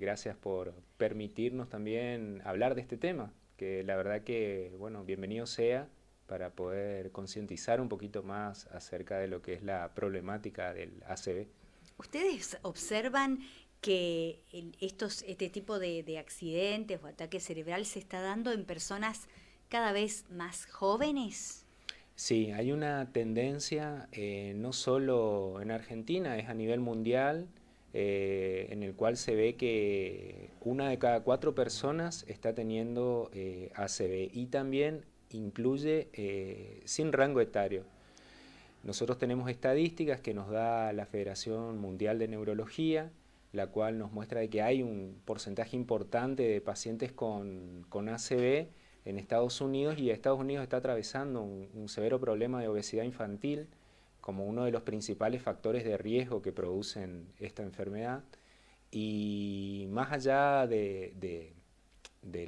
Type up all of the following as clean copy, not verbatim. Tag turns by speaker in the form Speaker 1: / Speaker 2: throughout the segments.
Speaker 1: Gracias por permitirnos también hablar de este tema, que la verdad que, bueno, bienvenido sea para poder concientizar un poquito más acerca de lo que es la problemática del ACV.
Speaker 2: ¿Ustedes observan que este tipo de accidentes o ataque cerebral se está dando en personas cada vez más jóvenes?
Speaker 1: Sí, hay una tendencia, no solo en Argentina, es a nivel mundial, en el cual se ve que una de cada cuatro personas está teniendo ACV y también incluye sin rango etario. Nosotros tenemos estadísticas que nos da la Federación Mundial de Neurología, la cual nos muestra de que hay un porcentaje importante de pacientes con ACV en Estados Unidos, y Estados Unidos está atravesando un severo problema de obesidad infantil como uno de los principales factores de riesgo que producen esta enfermedad. Y más allá del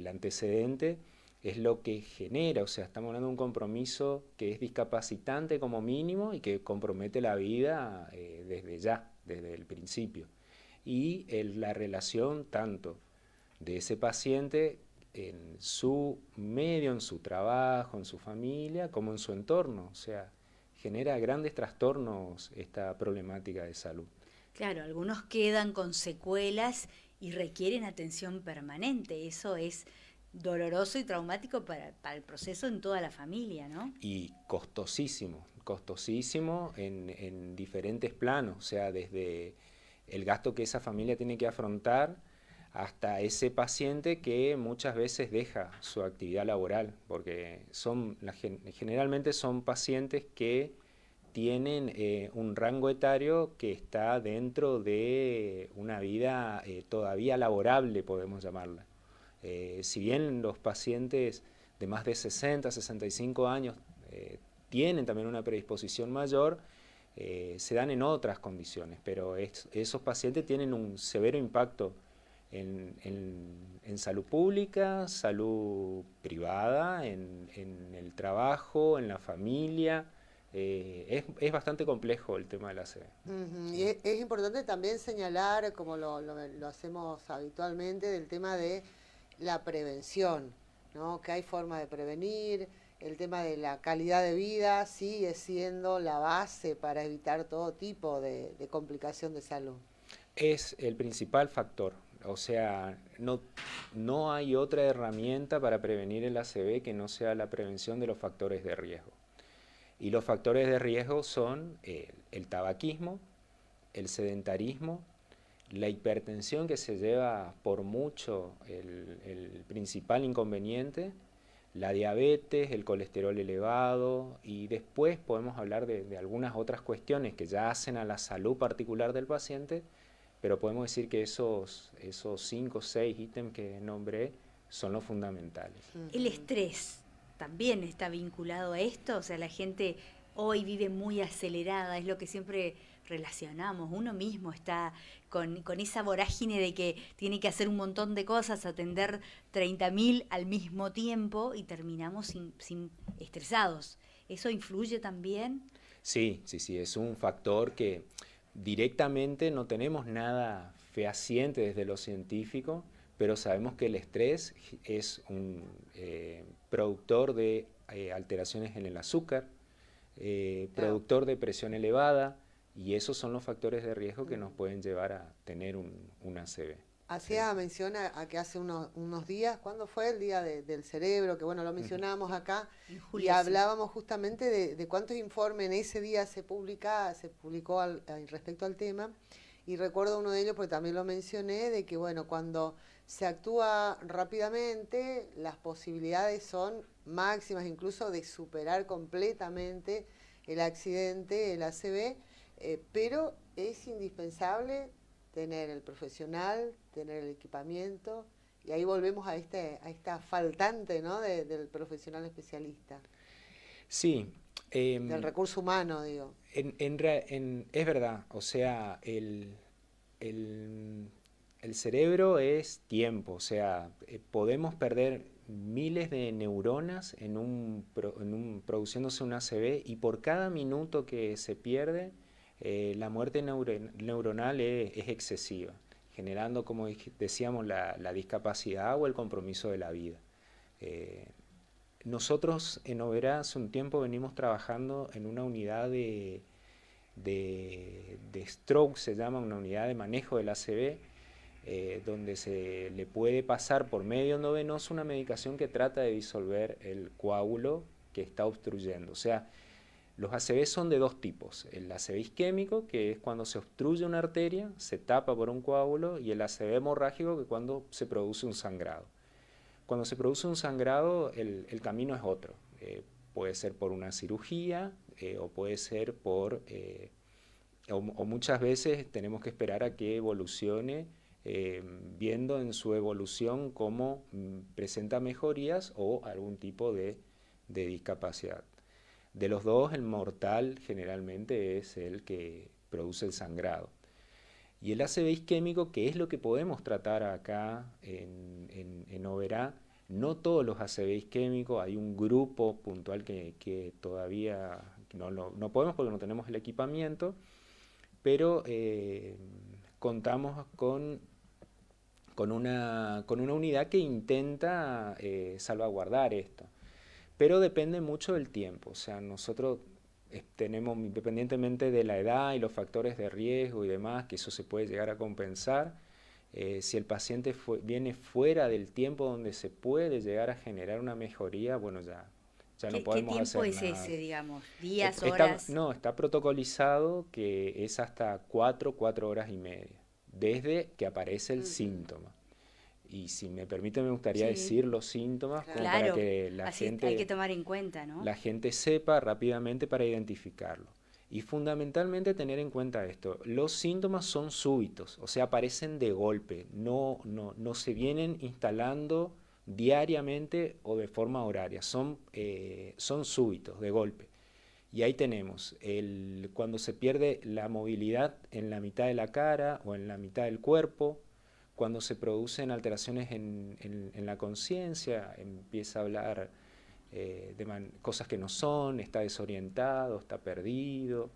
Speaker 1: antecedente, es lo que genera, o sea, estamos hablando de un compromiso que es discapacitante como mínimo y que compromete la vida desde ya, desde el principio. Y la relación tanto de ese paciente en su medio, en su trabajo, en su familia, como en su entorno, o sea, genera grandes trastornos esta problemática de salud.
Speaker 2: Claro, algunos quedan con secuelas y requieren atención permanente. Eso es doloroso y traumático para el proceso en toda la familia, ¿no?
Speaker 1: Y costosísimo, costosísimo en diferentes planos, o sea, desde el gasto que esa familia tiene que afrontar hasta ese paciente que muchas veces deja su actividad laboral, porque generalmente son pacientes que tienen un rango etario que está dentro de una vida todavía laborable, podemos llamarla. Si bien los pacientes de más de 60, 65 años tienen también una predisposición mayor, se dan en otras condiciones, pero esos pacientes tienen un severo impacto en salud pública, salud privada, en el trabajo, en la familia. Es bastante complejo el tema de la ACV.
Speaker 3: Ujú. Y es importante también señalar, como lo hacemos habitualmente, del tema de la prevención, ¿no? Que hay formas de prevenir, el tema de la calidad de vida sigue siendo la base para evitar todo tipo de complicación de salud.
Speaker 1: Es el principal factor, o sea, no hay otra herramienta para prevenir el ACV que no sea la prevención de los factores de riesgo. Y los factores de riesgo son el tabaquismo, el sedentarismo, la hipertensión, que se lleva por mucho el principal inconveniente, la diabetes, el colesterol elevado, y después podemos hablar de algunas otras cuestiones que ya hacen a la salud particular del paciente, pero podemos decir que esos 5 o 6 ítems que nombré son los fundamentales.
Speaker 2: El
Speaker 3: Ujú.
Speaker 2: estrés también está vinculado a esto, o sea, la gente hoy vive muy acelerada, es lo que siempre relacionamos. Uno mismo está con esa vorágine de que tiene que hacer un montón de cosas, atender 30.000 al mismo tiempo y terminamos sin estresados. ¿Eso influye también?
Speaker 1: Sí, sí, sí, es un factor que directamente no tenemos nada fehaciente desde lo científico, pero sabemos que el estrés es un productor de alteraciones en el azúcar,
Speaker 3: Claro.
Speaker 1: productor de presión elevada, y esos son los factores de riesgo que nos pueden llevar a tener un ACV. Sí.
Speaker 3: Hacía mención a que hace unos días, ¿cuándo fue el día del cerebro? Que bueno, lo
Speaker 1: Ujú.
Speaker 3: mencionábamos acá
Speaker 2: En
Speaker 3: y
Speaker 2: julio sí.
Speaker 3: hablábamos justamente de cuántos informes en ese día se publicó respecto al tema. Y recuerdo uno de ellos, porque también lo mencioné, de que bueno, cuando se actúa rápidamente, las posibilidades son máximas, incluso de superar completamente el accidente, el ACV, pero es indispensable tener el profesional, tener el equipamiento, y ahí volvemos a esta faltante, ¿no? Del profesional especialista,
Speaker 1: Sí,
Speaker 3: del recurso humano, digo.
Speaker 1: es verdad, o sea, el, el cerebro es tiempo, o sea, podemos perder miles de neuronas produciéndose un ACV, y por cada minuto que se pierde, la muerte neuronal es excesiva. generando, como decíamos, la discapacidad o el compromiso de la vida. Nosotros en Oberá hace un tiempo venimos trabajando en una unidad de stroke, se llama, una unidad de manejo del ACV, donde se le puede pasar por medio endovenoso una medicación que trata de disolver el coágulo que está obstruyendo. O sea, los ACV son de dos tipos: el ACV isquémico, que es cuando se obstruye una arteria, se tapa por un coágulo, y el ACV hemorrágico, que es cuando se produce un sangrado. Cuando se produce un sangrado, el camino es otro. Puede ser por una cirugía, o puede ser por... o muchas veces tenemos que esperar a que evolucione, viendo en su evolución cómo presenta mejorías o algún tipo de discapacidad. De los dos, el mortal generalmente es el que produce el sangrado. Y el ACV isquémico, que es lo que podemos tratar acá en Oberá, no todos los ACV isquémicos, hay un grupo puntual que todavía no podemos porque no tenemos el equipamiento, pero contamos con una unidad que intenta salvaguardar esto. Pero depende mucho del tiempo. O sea, nosotros tenemos, independientemente de la edad y los factores de riesgo y demás, que eso se puede llegar a compensar, si el paciente viene fuera del tiempo donde se puede llegar a generar una mejoría, bueno, ya no podemos hacer nada.
Speaker 2: ¿Qué tiempo es ese, digamos? ¿Días,
Speaker 1: horas?
Speaker 2: No,
Speaker 1: está protocolizado que es hasta 4 horas y media, desde que aparece el síntoma. Y si me permite, me gustaría decir los síntomas, como para que la gente...
Speaker 2: hay que tomar en cuenta, ¿no?
Speaker 1: La gente sepa rápidamente para identificarlo. Y fundamentalmente tener en cuenta esto: los síntomas son súbitos, o sea, aparecen de golpe, no se vienen instalando diariamente o de forma horaria, son súbitos, de golpe. Y ahí tenemos, cuando se pierde la movilidad en la mitad de la cara o en la mitad del cuerpo, cuando se producen alteraciones en la conciencia, empieza a hablar cosas que no son, está desorientado, está perdido,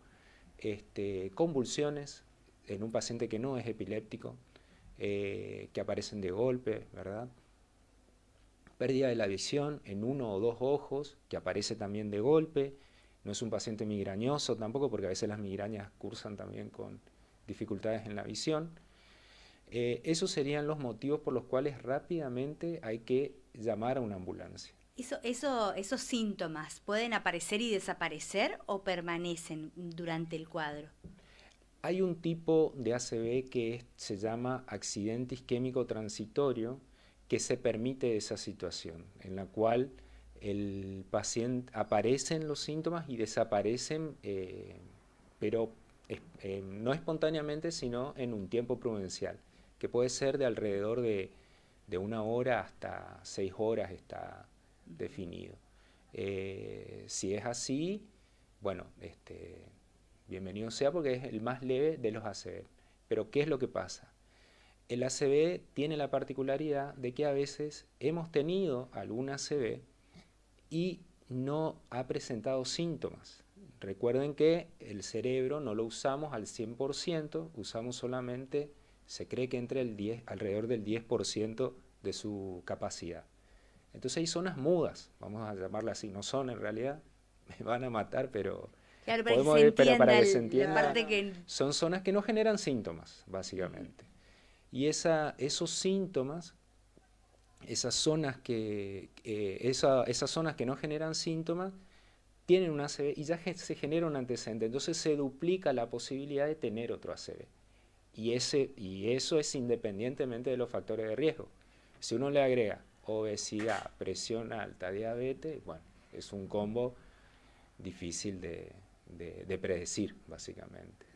Speaker 1: convulsiones en un paciente que no es epiléptico, que aparecen de golpe, ¿verdad? Pérdida de la visión en uno o dos ojos, que aparece también de golpe. No es un paciente migrañoso tampoco, porque a veces las migrañas cursan también con dificultades en la visión. Esos serían los motivos por los cuales rápidamente hay que llamar a una ambulancia.
Speaker 2: ¿Esos síntomas pueden aparecer y desaparecer o permanecen durante el cuadro?
Speaker 1: Hay un tipo de ACV que se llama accidente isquémico transitorio, que se permite esa situación, en la cual el paciente aparecen los síntomas y desaparecen, pero no espontáneamente, sino en un tiempo prudencial, que puede ser de alrededor de 1 hora hasta 6 horas, está definido. Si es así, bueno, bienvenido sea, porque es el más leve de los ACV. Pero ¿qué es lo que pasa? El ACV tiene la particularidad de que a veces hemos tenido algún ACV y no ha presentado síntomas. Recuerden que el cerebro no lo usamos al 100%, usamos solamente, se cree que alrededor del 10% de su capacidad. Entonces hay zonas mudas, vamos a llamarlas así, no son en realidad, me van a matar, pero...
Speaker 2: Claro, para que se entienda,
Speaker 1: son zonas que no generan síntomas, básicamente. Y esos síntomas, esas zonas que no generan síntomas, tienen un ACV y ya se genera un antecedente, entonces se duplica la posibilidad de tener otro ACV. Y eso es independientemente de los factores de riesgo. Si uno le agrega obesidad, presión alta, diabetes, bueno, es un combo difícil de predecir, básicamente.